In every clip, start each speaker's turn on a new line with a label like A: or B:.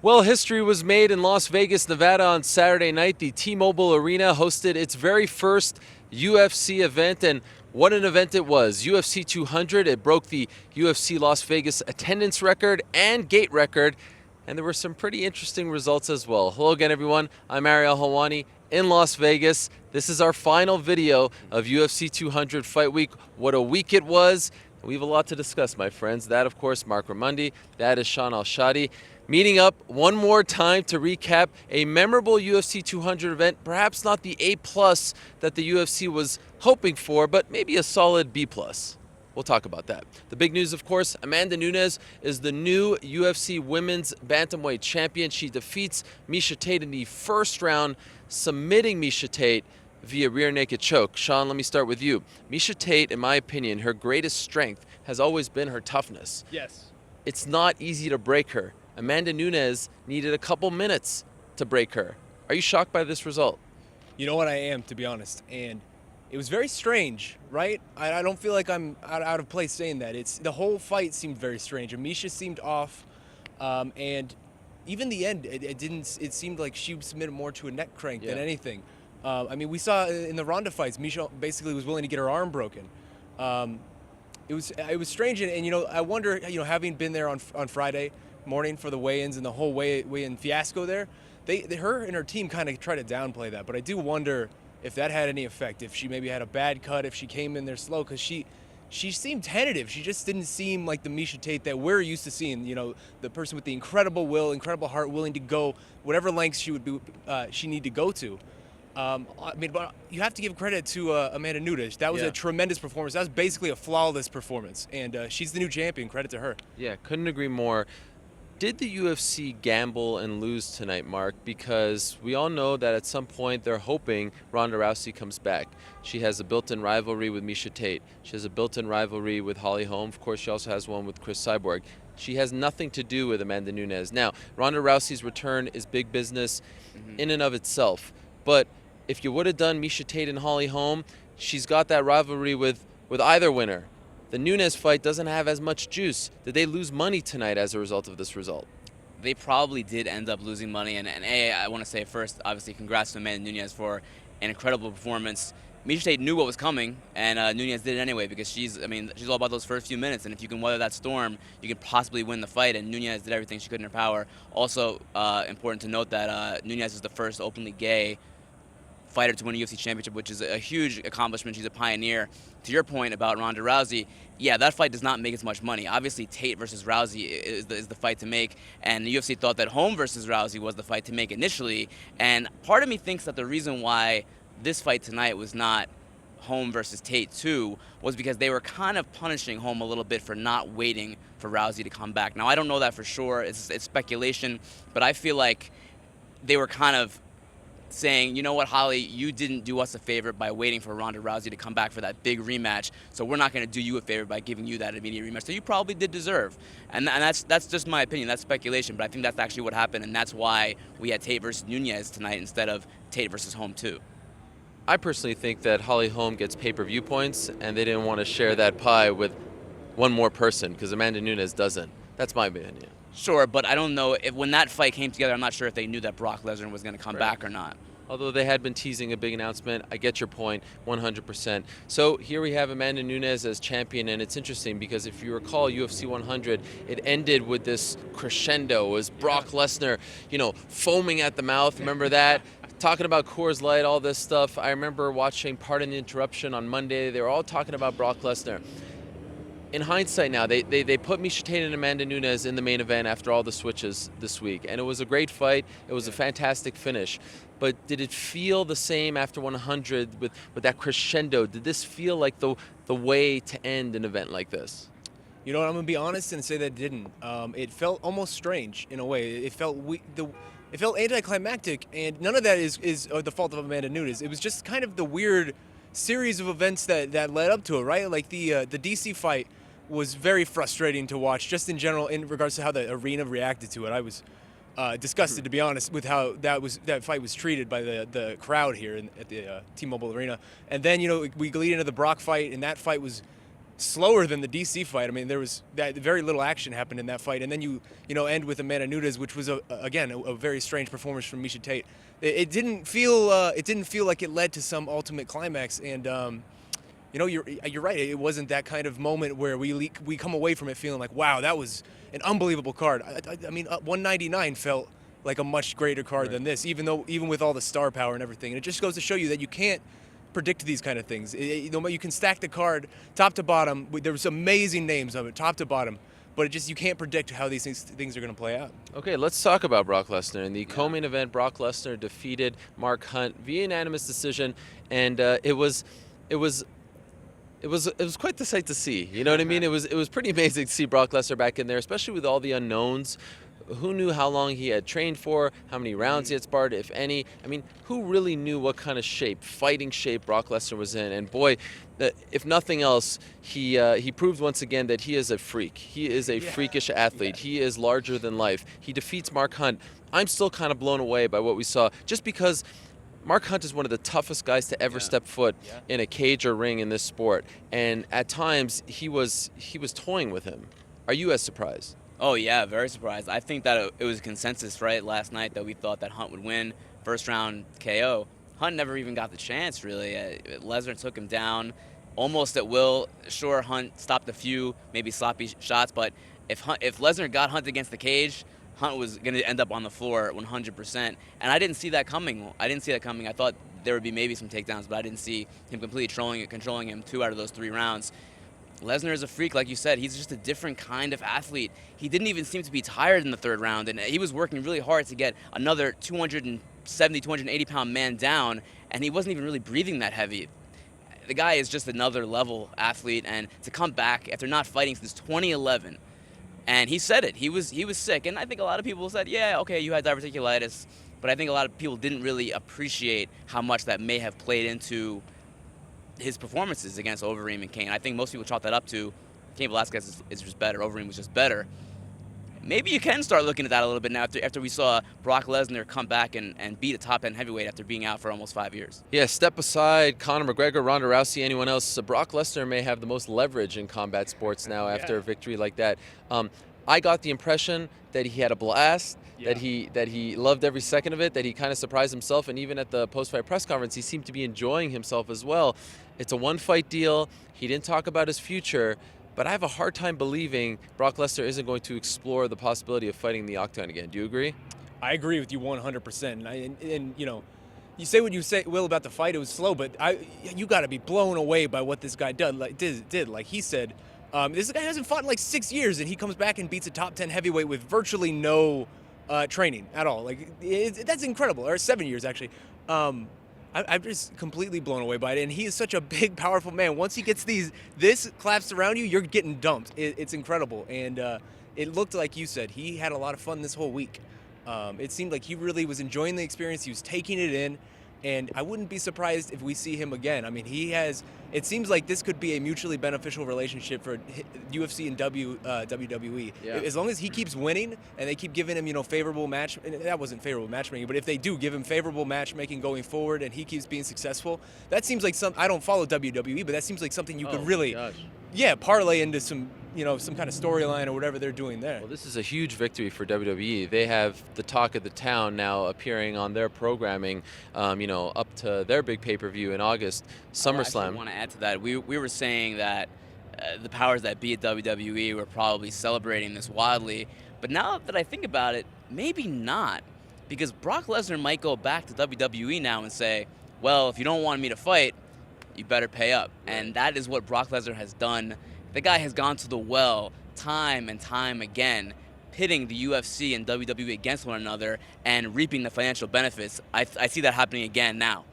A: Well, history was made in Las Vegas, Nevada on Saturday night. The T-Mobile Arena hosted its very first UFC event, and what an event it was. UFC 200, it broke the UFC Las Vegas attendance record and gate record, and there were some pretty interesting results as well. Hello again, everyone. I'm Ariel Helwani in Las Vegas. This is our final video of UFC 200 Fight Week. What a week it was. We have a lot to discuss, my friends. That, of course, Marc Raimondi. That is Shaun Al-Shatti. Meeting up one more time to recap a memorable UFC 200 event, perhaps not the A+ that the UFC was hoping for, but maybe a solid B+. We'll talk about that. The big news, of course, Amanda Nunes is the new UFC Women's Bantamweight Champion. She defeats Miesha Tate in the first round, submitting Miesha Tate via rear naked choke. Shaun, let me start with you. Miesha Tate, in my opinion, her greatest strength has always been her toughness.
B: Yes.
A: It's not easy to break her. Amanda Nunes needed a couple minutes to break her. Are you shocked by this result?
B: You know what, I am, to be honest. And it was very strange, right? I don't feel like I'm out of place saying that. The whole fight seemed very strange. Miesha seemed off, and even the end, it seemed like she submitted more to a neck crank than anything. I mean, we saw in the Ronda fights, Miesha basically was willing to get her arm broken. It was strange, and you know, I wonder, you know, having been there on Friday morning for the weigh-ins and the whole weigh-in fiasco there, her and her team kind of try to downplay that, but I do wonder if that had any effect, if she maybe had a bad cut, if she came in there slow, because she seemed tentative. She just didn't seem like the Miesha Tate that we're used to seeing, you know, the person with the incredible will, incredible heart, willing to go whatever lengths she need to go to. I mean, but you have to give credit to Amanda Nunes. That was a tremendous performance. That was basically a flawless performance, and she's the new champion. Credit to her.
A: Yeah, couldn't agree more. Did the UFC gamble and lose tonight, Marc? Because we all know that at some point they're hoping Ronda Rousey comes back. She has a built-in rivalry with Miesha Tate. She has a built-in rivalry with Holly Holm. Of course, she also has one with Chris Cyborg. She has nothing to do with Amanda Nunes. Now, Ronda Rousey's return is big business in and of itself. But if you would have done Miesha Tate and Holly Holm, she's got that rivalry with either winner. The Nunes fight doesn't have as much juice. Did they lose money tonight as a result of this result?
C: They probably did end up losing money. And I want to say first, obviously, congrats to Amanda Nunes for an incredible performance. Miesha Tate knew what was coming, and Nunes did it anyway because she's all about those first few minutes. And if you can weather that storm, you can possibly win the fight. And Nunes did everything she could in her power. Also, important to note that Nunes is the first openly gay fighter to win a UFC championship, which is a huge accomplishment. She's a pioneer. To your point about Ronda Rousey, yeah, that fight does not make as much money. Obviously, Tate versus Rousey is the fight to make, and the UFC thought that Holm versus Rousey was the fight to make initially. And part of me thinks that the reason why this fight tonight was not Holm versus Tate too was because they were kind of punishing Holm a little bit for not waiting for Rousey to come back. Now, I don't know that for sure. It's speculation, but I feel like they were kind of saying, you know what, Holly, you didn't do us a favor by waiting for Ronda Rousey to come back for that big rematch, so we're not going to do you a favor by giving you that immediate rematch. So you probably did deserve. And that's just my opinion. That's speculation, but I think that's actually what happened, and that's why we had Tate versus Nunes tonight instead of Tate versus Holm too.
A: I personally think that Holly Holm gets pay-per-view points, and they didn't want to share that pie with one more person because Amanda Nunes doesn't. That's my opinion.
C: Sure, but I don't know if when that fight came together, I'm not sure if they knew that Brock Lesnar was going to come back or not.
A: Although they had been teasing a big announcement, I get your point 100%. So here we have Amanda Nunes as champion, and it's interesting because if you recall UFC 100, it ended with this crescendo. It was Brock Lesnar, you know, foaming at the mouth. Remember that? Talking about Coors Light, all this stuff. I remember watching Pardon the Interruption on Monday. They were all talking about Brock Lesnar. In hindsight now, they put Miesha Tate and Amanda Nunes in the main event after all the switches this week. And it was a great fight. It was a fantastic finish. But did it feel the same after 100 with that crescendo? Did this feel like the way to end an event like this?
B: You know what, I'm going to be honest and say that it didn't. It felt almost strange in a way. It felt anticlimactic, and none of that is the fault of Amanda Nunes. It was just kind of the weird series of events that led up to it, right? Like the DC fight was very frustrating to watch, just in general, in regards to how the arena reacted to it. I was disgusted, to be honest, with how that fight was treated by the crowd here at the T-Mobile Arena. And then, you know, we lead into the Brock fight, and that fight was slower than the DC fight. I mean, there was very little action happened in that fight, and then you end with Amanda Nunes, which was again a very strange performance from Miesha Tate. It didn't feel like it led to some ultimate climax, and you're right. It wasn't that kind of moment where we come away from it feeling like, wow, that was an unbelievable card. I mean, 199 felt like a much greater card than this, even with all the star power and everything. And it just goes to show you that you can't predict these kind of things. You can stack the card top to bottom. There's amazing names of it, top to bottom, but you can't predict how these things are going to play out.
A: Okay, let's talk about Brock Lesnar. In the co-main event, Brock Lesnar defeated Marc via unanimous decision, and it was quite the sight to see. You know what I mean? It was pretty amazing to see Brock Lesnar back in there, especially with all the unknowns. Who knew how long he had trained for, how many rounds he had sparred, if any? I mean, who really knew what kind of fighting shape Brock Lesnar was in? And boy, if nothing else, he proved once again that he is a freak. He is a freakish athlete. He is larger than life. He defeats Marc. I'm still kind of blown away by what we saw, just because Marc is one of the toughest guys to ever step foot in a cage or ring in this sport. And at times, he was toying with him. Are you as surprised?
C: Oh, yeah, very surprised. I think that it was a consensus, right, last night that we thought that Hunt would win. First round KO. Hunt never even got the chance, really. Lesnar took him down almost at will. Sure, Hunt stopped a few, maybe sloppy shots, but if Lesnar got Hunt against the cage, Hunt was going to end up on the floor 100%. And I didn't see that coming. I thought there would be maybe some takedowns, but I didn't see him completely controlling him 2 out of those 3 rounds. Lesnar is a freak, like you said. He's just a different kind of athlete. He didn't even seem to be tired in the 3rd round, and he was working really hard to get another 270, 280-pound man down, and he wasn't even really breathing that heavy. The guy is just another level athlete, and to come back after not fighting since 2011, and he said it. He was sick, and I think a lot of people said, yeah, okay, you had diverticulitis, but I think a lot of people didn't really appreciate how much that may have played into his performances against Overeem and Cain. I think most people chalk that up to Cain Velasquez is just better. Overeem was just better. Maybe you can start looking at that a little bit now after we saw Brock Lesnar come back and beat a top 10 heavyweight after being out for almost 5 years.
A: Yeah, step aside Conor McGregor, Ronda Rousey, anyone else. Brock Lesnar may have the most leverage in combat sports now after a victory like that. I got the impression that he had a blast, that he loved every second of it, that he kind of surprised himself, and even at the post-fight press conference, he seemed to be enjoying himself as well. It's a one-fight deal. He didn't talk about his future, but I have a hard time believing Brock Lesnar isn't going to explore the possibility of fighting the octagon again. Do you agree?
B: I agree with you 100%. And you say what you will about the fight. It was slow, but you got to be blown away by what this guy did. Like he said, this guy hasn't fought in like 6 years, and he comes back and beats a top 10 heavyweight with virtually no training at all. Like that's incredible. Or 7 years actually. I'm just completely blown away by it, and he is such a big, powerful man. Once he gets this collapsed around you, you're getting dumped. It's incredible, and it looked like you said he had a lot of fun this whole week. It seemed like he really was enjoying the experience. He was taking it in, and I wouldn't be surprised if we see him again. I mean, it seems like this could be a mutually beneficial relationship for UFC and WWE. Yeah. As long as he keeps winning and they keep giving him, favorable match. And that wasn't favorable matchmaking, but if they do give him favorable matchmaking going forward and he keeps being successful, that seems like I don't follow WWE, but that seems like something you could really, parlay into some kind of storyline or whatever they're doing there.
A: Well, this is a huge victory for WWE. They have the talk of the town now appearing on their programming, up to their big pay-per-view in August, SummerSlam.
C: I want to add to that. We were saying that the powers that be at WWE were probably celebrating this wildly, but now that I think about it, maybe not, because Brock Lesnar might go back to WWE now and say, well, if you don't want me to fight, you better pay up. And that is what Brock Lesnar has done. The guy has gone to the well time and time again, pitting the UFC and WWE against one another and reaping the financial benefits. I see that happening again now.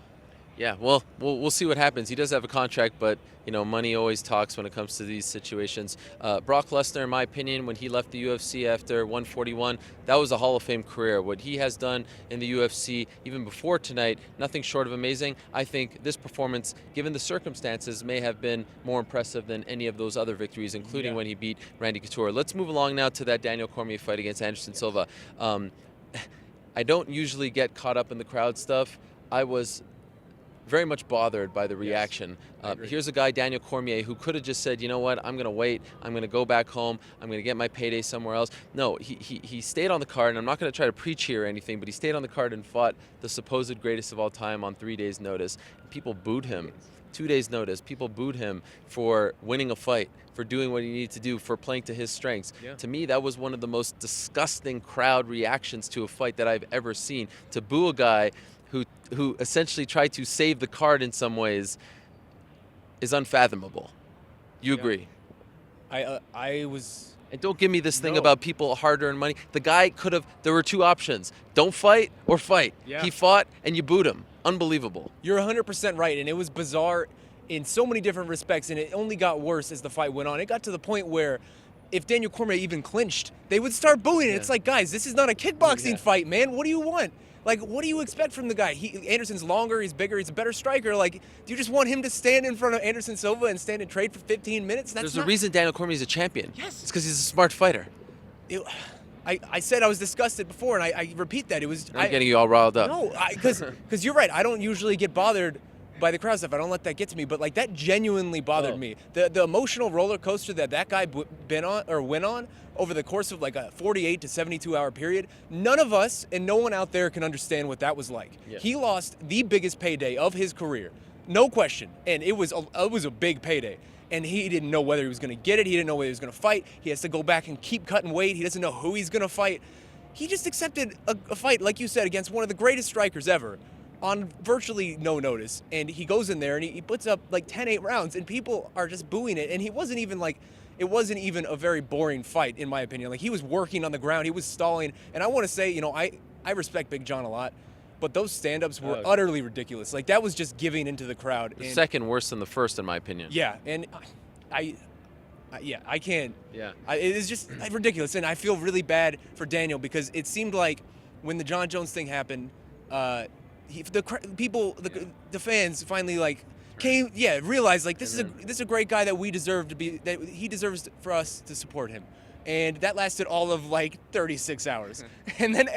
A: Yeah, well, we'll see what happens. He does have a contract, but money always talks when it comes to these situations. Brock Lesnar, in my opinion, when he left the UFC after 141, that was a Hall of Fame career. What he has done in the UFC, even before tonight, nothing short of amazing. I think this performance, given the circumstances, may have been more impressive than any of those other victories, including when he beat Randy Couture. Let's move along now to that Daniel Cormier fight against Anderson Silva. I don't usually get caught up in the crowd stuff. I was very much bothered by the reaction.
B: I agree.
A: Here's a guy, Daniel Cormier, who could have just said, you know what, I'm going to wait. I'm going to go back home. I'm going to get my payday somewhere else. No, he stayed on the card, and I'm not going to try to preach here or anything, but he stayed on the card and fought the supposed greatest of all time on 3 days' notice. People booed him. 2 days' notice. People booed him for winning a fight, for doing what he needed to do, for playing to his strengths.
B: Yeah.
A: To me, that was one of the most disgusting crowd reactions to a fight that I've ever seen. To boo a guy who essentially tried to save the card in some ways is unfathomable. You agree?
B: I was.
A: And don't give me this thing
B: No.
A: about people hard-earned money. The guy could have. There were two options: don't fight or fight.
B: Yeah.
A: He fought, and you booed him. Unbelievable.
B: You're 100% right, and it was bizarre in so many different respects, and it only got worse as the fight went on. It got to the point where if Daniel Cormier even clinched, they would start booing, and it's like, guys, this is not a kickboxing fight, man. What do you want? Like, what do you expect from the guy? Anderson's longer, he's bigger, he's a better striker. Like, do you just want him to stand in front of Anderson Silva and stand and trade for 15 minutes?
A: There's a reason Daniel Cormier is a champion.
B: Yes.
A: It's because he's a smart fighter.
B: I said I was disgusted before, and I repeat that. It was.
A: I'm getting you all riled up.
B: No, because you're right. I don't usually get bothered by the crowd stuff. I don't let that get to me. But like that genuinely bothered me. The emotional roller coaster that guy went on over the course of like a 48 to 72 hour period. None of us and no one out there can understand what that was like.
A: Yeah.
B: He lost the biggest payday of his career, no question, and it was a big payday. And he didn't know whether he was going to get it. He didn't know whether he was going to fight. He has to go back and keep cutting weight. He doesn't know who he's going to fight. He just accepted a fight, like you said, against one of the greatest strikers ever on virtually no notice. And he goes in there and he puts up like 10-8 rounds, and people are just booing it. And it wasn't even a very boring fight, in my opinion. Like, he was working on the ground. He was stalling. And I want to say, I respect Big John a lot. But those stand-ups were utterly ridiculous. Like, that was just giving into the crowd.
A: The second worse than the first, in my opinion.
B: Yeah, and I can't.
A: Yeah.
B: It is just ridiculous, and I feel really bad for Daniel because it seemed like when the John Jones thing happened, the fans finally realized like this is a great guy that he deserves for us to support him. And that lasted all of like 36 hours. And then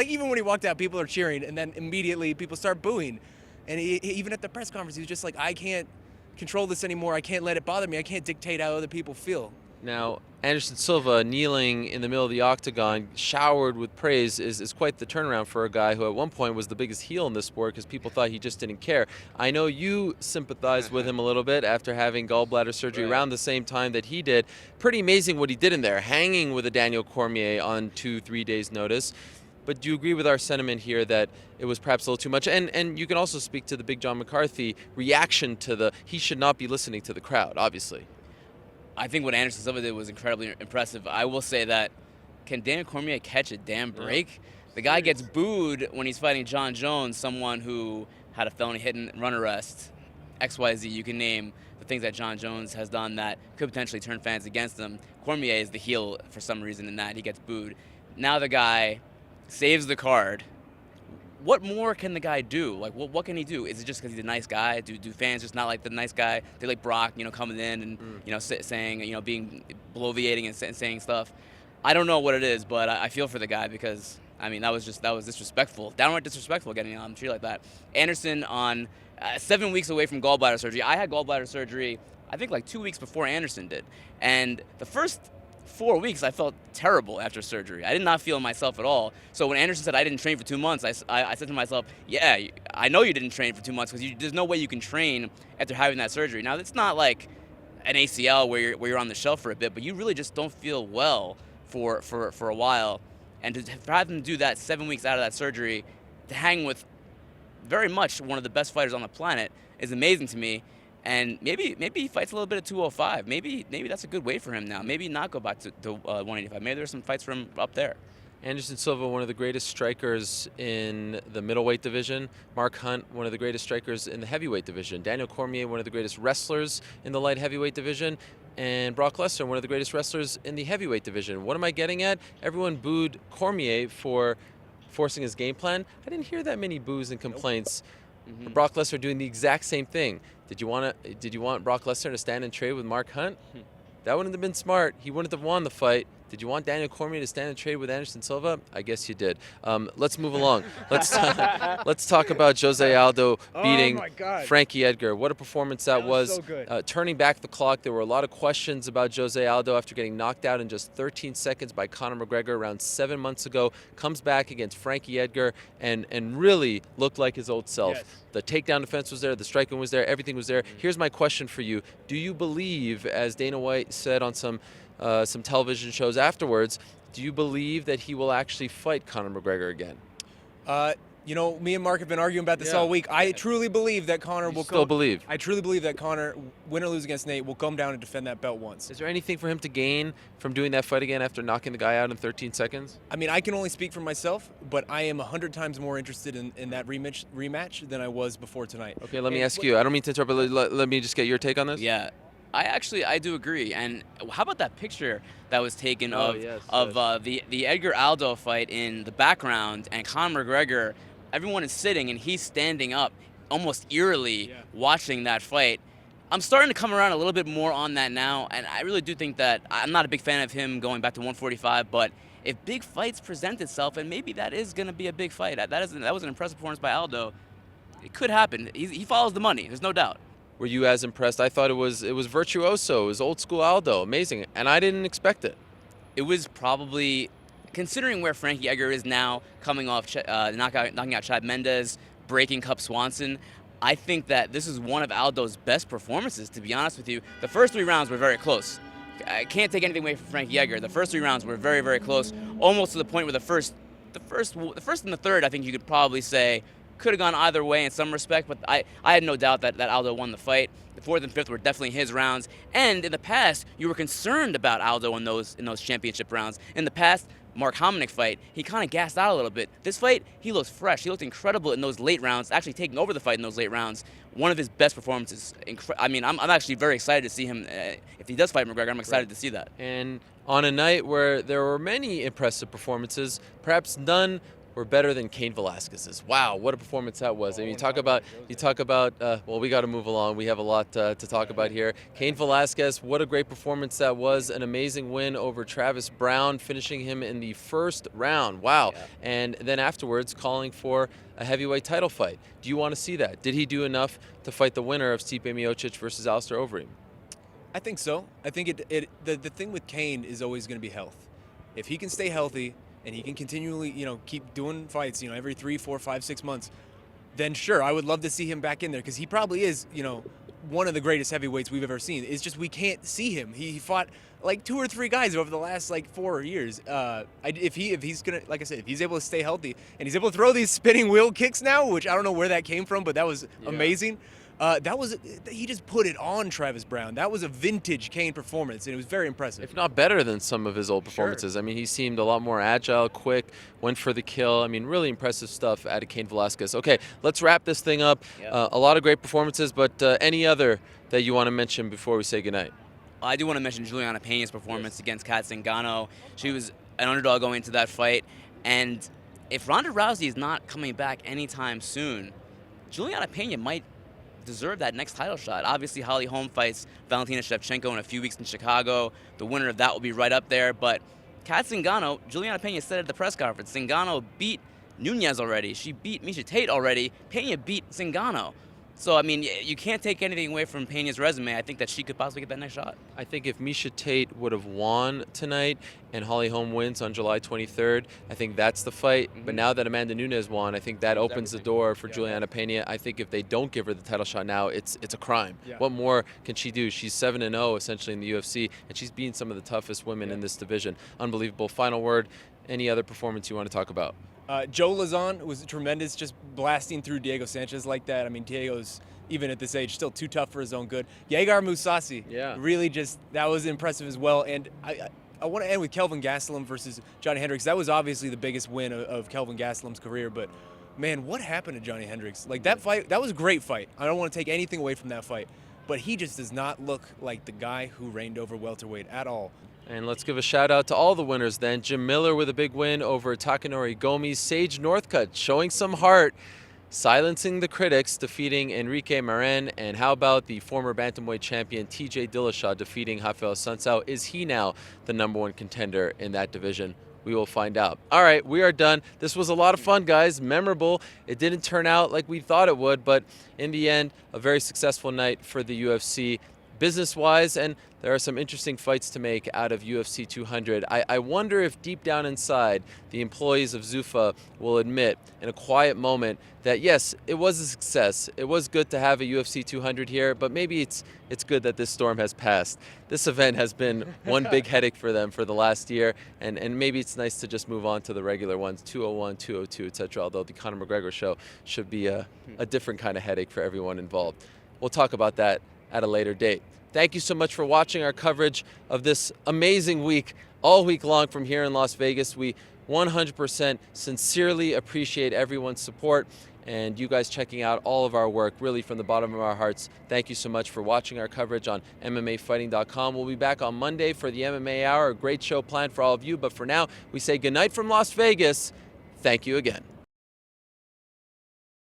B: even when he walked out, people are cheering, and then immediately people start booing. And even at the press conference, he was just like, I can't control this anymore. I can't let it bother me. I can't dictate how other people feel.
A: Now, Anderson Silva kneeling in the middle of the octagon, showered with praise, is quite the turnaround for a guy who at one point was the biggest heel in this sport because people thought he just didn't care. I know you sympathized with him a little bit after having gallbladder surgery around the same time that he did. Pretty amazing what he did in there, hanging with a Daniel Cormier on 2-3 days' notice. But do you agree with our sentiment here that it was perhaps a little too much? And you can also speak to the Big John McCarthy reaction to he should not be listening to the crowd, obviously.
C: I think what Anderson Silva did was incredibly impressive. I will say that, can Daniel Cormier catch a damn break? The guy gets booed when he's fighting John Jones, someone who had a felony hit and run arrest. XYZ, you can name the things that John Jones has done that could potentially turn fans against him. Cormier is the heel for some reason in that he gets booed. Now the guy saves the card. What more can the guy do? Like, what can he do? Is it just because he's a nice guy? Do fans just not like the nice guy? They like Brock, coming in and saying, being bloviating and saying stuff. I don't know what it is, but I feel for the guy because that was disrespectful, downright disrespectful, getting on treated like that. Anderson on 7 weeks away from gallbladder surgery. I had gallbladder surgery, I think like 2 weeks before Anderson did, and the first 4 weeks, I felt terrible after surgery. I did not feel myself at all. So when Anderson said I didn't train for 2 months, I said to myself, yeah, I know you didn't train for 2 months because there's no way you can train after having that surgery. Now, it's not like an ACL where you're on the shelf for a bit, but you really just don't feel well for a while. And to have him do that 7 weeks out of that surgery, to hang with very much one of the best fighters on the planet is amazing to me. And maybe he fights a little bit at 205. Maybe that's a good weight for him now. Maybe not go back to 185. Maybe there's some fights for him up there.
A: Anderson Silva, one of the greatest strikers in the middleweight division. Marc Hunt, one of the greatest strikers in the heavyweight division. Daniel Cormier, one of the greatest wrestlers in the light heavyweight division. And Brock Lesnar, one of the greatest wrestlers in the heavyweight division. What am I getting at? Everyone booed Cormier for forcing his game plan. I didn't hear that many boos and complaints. Nope. Brock Lesnar doing the exact same thing. Did you want Brock Lesnar to stand and trade with Marc Hunt? That wouldn't have been smart. He wouldn't have won the fight. Did you want Daniel Cormier to stand and trade with Anderson Silva? I guess you did. Let's move along. Let's talk about Jose Aldo beating Frankie Edgar. What a performance that was.
B: So good.
A: Turning back the clock, there were a lot of questions about Jose Aldo after getting knocked out in just 13 seconds by Conor McGregor around 7 months ago. Comes back against Frankie Edgar and really looked like his old self.
B: Yes.
A: The takedown defense was there, the striking was there, everything was there. Here's my question for you. Do you believe, as Dana White said on some television shows afterwards, do you believe that he will actually fight Conor McGregor again?
B: You know, me and Marc have been arguing about this all week. I truly believe that Conor will
A: still believe?
B: I truly believe that Conor, win or lose against Nate, will come down and defend that belt once.
A: Is there anything for him to gain from doing that fight again after knocking the guy out in 13 seconds?
B: I mean, I can only speak for myself, but I am 100 times more interested in that rematch than I was before tonight.
A: Okay, let me ask you. I don't mean to interrupt, but let me just get your take on this.
C: Yeah. I do agree. And how about that picture that was taken of the Edgar Aldo fight in the background, and Conor McGregor, everyone is sitting and he's standing up almost eerily watching that fight. I'm starting to come around a little bit more on that now, and I really do think that I'm not a big fan of him going back to 145, but if big fights present itself, and maybe that is going to be a big fight, that was an impressive performance by Aldo, it could happen. He follows the money, there's no doubt.
A: Were you as impressed? I thought it was virtuoso. It was old school Aldo, amazing, and I didn't expect it.
C: It was probably, considering where Frankie Edgar is now, coming off knocking out Chad Mendes, breaking Cub Swanson, I think that this is one of Aldo's best performances, to be honest with you. The first 3 rounds were very close. I can't take anything away from Frankie Edgar. The first 3 rounds were very, very close, almost to the point where the first and the third, I think you could probably say, could have gone either way in some respect, but I had no doubt that Aldo won the fight. The 4th and 5th were definitely his rounds. And in the past, you were concerned about Aldo in those championship rounds. In the past Marc Hominick fight, he kind of gassed out a little bit. This fight, he looks fresh. He looked incredible in those late rounds, actually taking over the fight in those late rounds. One of his best performances. I mean, I'm actually very excited to see him. If he does fight McGregor, I'm excited to see that.
A: And on a night where there were many impressive performances, perhaps none were better than Cain Velasquez's. Wow, what a performance that was. I mean, you talk about, well, we got to move along. We have a lot to talk about here. Cain Velasquez, what a great performance that was. An amazing win over Travis Brown, finishing him in the first round. Wow. Yeah. And then afterwards, calling for a heavyweight title fight. Do you want to see that? Did he do enough to fight the winner of Stipe Miocic versus Alistair Overeem?
B: I think so. I think the thing with Cain is always going to be health. If he can stay healthy, and he can continually, keep doing fights, every 3, 4, 5, 6 months, then sure, I would love to see him back in there, because he probably is, one of the greatest heavyweights we've ever seen. It's just we can't see him. He fought like 2 or 3 guys over the last 4 years. If he's gonna, like I said, if he's able to stay healthy and he's able to throw these spinning wheel kicks now, which I don't know where that came from, but that was amazing. He just put it on Travis Brown. That was a vintage Cain performance, and it was very impressive.
A: If not better than some of his old performances. Sure. I mean, he seemed a lot more agile, quick, went for the kill. I mean, really impressive stuff out of Cain Velasquez. Okay, let's wrap this thing up. Yep. A lot of great performances, but any other that you want to mention before we say goodnight?
C: I do want to mention Juliana Peña's performance against Kat Zingano. She was an underdog going into that fight, and if Ronda Rousey is not coming back anytime soon, Juliana Peña might deserve that next title shot. Obviously, Holly Holm fights Valentina Shevchenko in a few weeks in Chicago. The winner of that will be right up there. But Kat Zingano, Juliana Peña said at the press conference, Zingano beat Nunes already. She beat Miesha Tate already. Peña beat Zingano. So, I mean, you can't take anything away from Peña's resume. I think that she could possibly get that next shot.
A: I think if Miesha Tate would have won tonight and Holly Holm wins on July 23rd, I think that's the fight. Mm-hmm. But now that Amanda Nunes won, I think that opens the door for Juliana Peña. I think if they don't give her the title shot now, it's a crime. Yeah. What more can she do? She's 7-0 essentially in the UFC, and she's beaten some of the toughest women in this division. Unbelievable. Final word, any other performance you want to talk about?
B: Joe Lazon was tremendous, just blasting through Diego Sanchez like that. I mean, Diego's, even at this age, still too tough for his own good. Gegard Mousasi, really that was impressive as well. And I want to end with Kelvin Gastelum versus Johny Hendricks. That was obviously the biggest win of Kelvin Gastelum's career, but man, what happened to Johny Hendricks? Like, that fight, that was a great fight. I don't want to take anything away from that fight, but he just does not look like the guy who reigned over welterweight at all.
A: And let's give a shout out to all the winners then. Jim Miller with a big win over Takanori Gomi. Sage Northcutt showing some heart. silencing the critics, defeating Enrique Marin, and how about the former bantamweight champion TJ Dillashaw defeating Rafael Sunsao? Is he now the #1 contender in that division? We will find out. All right, we are done. This was a lot of fun, guys. Memorable. It didn't turn out like we thought it would, but in the end, a very successful night for the UFC business-wise, and there are some interesting fights to make out of UFC 200. I wonder if deep down inside, the employees of Zuffa will admit in a quiet moment that yes, it was a success. It was good to have a UFC 200 here, but maybe it's good that this storm has passed. This event has been one big headache for them for the last year, and maybe it's nice to just move on to the regular ones, 201, 202, etc. Although the Conor McGregor show should be a different kind of headache for everyone involved. We'll talk about that at a later date. Thank you so much for watching our coverage of this amazing week, all week long from here in Las Vegas. We 100% sincerely appreciate everyone's support and you guys checking out all of our work, really from the bottom of our hearts. Thank you so much for watching our coverage on MMAfighting.com. We'll be back on Monday for the MMA Hour, a great show planned for all of you. But for now, we say goodnight from Las Vegas. Thank you again.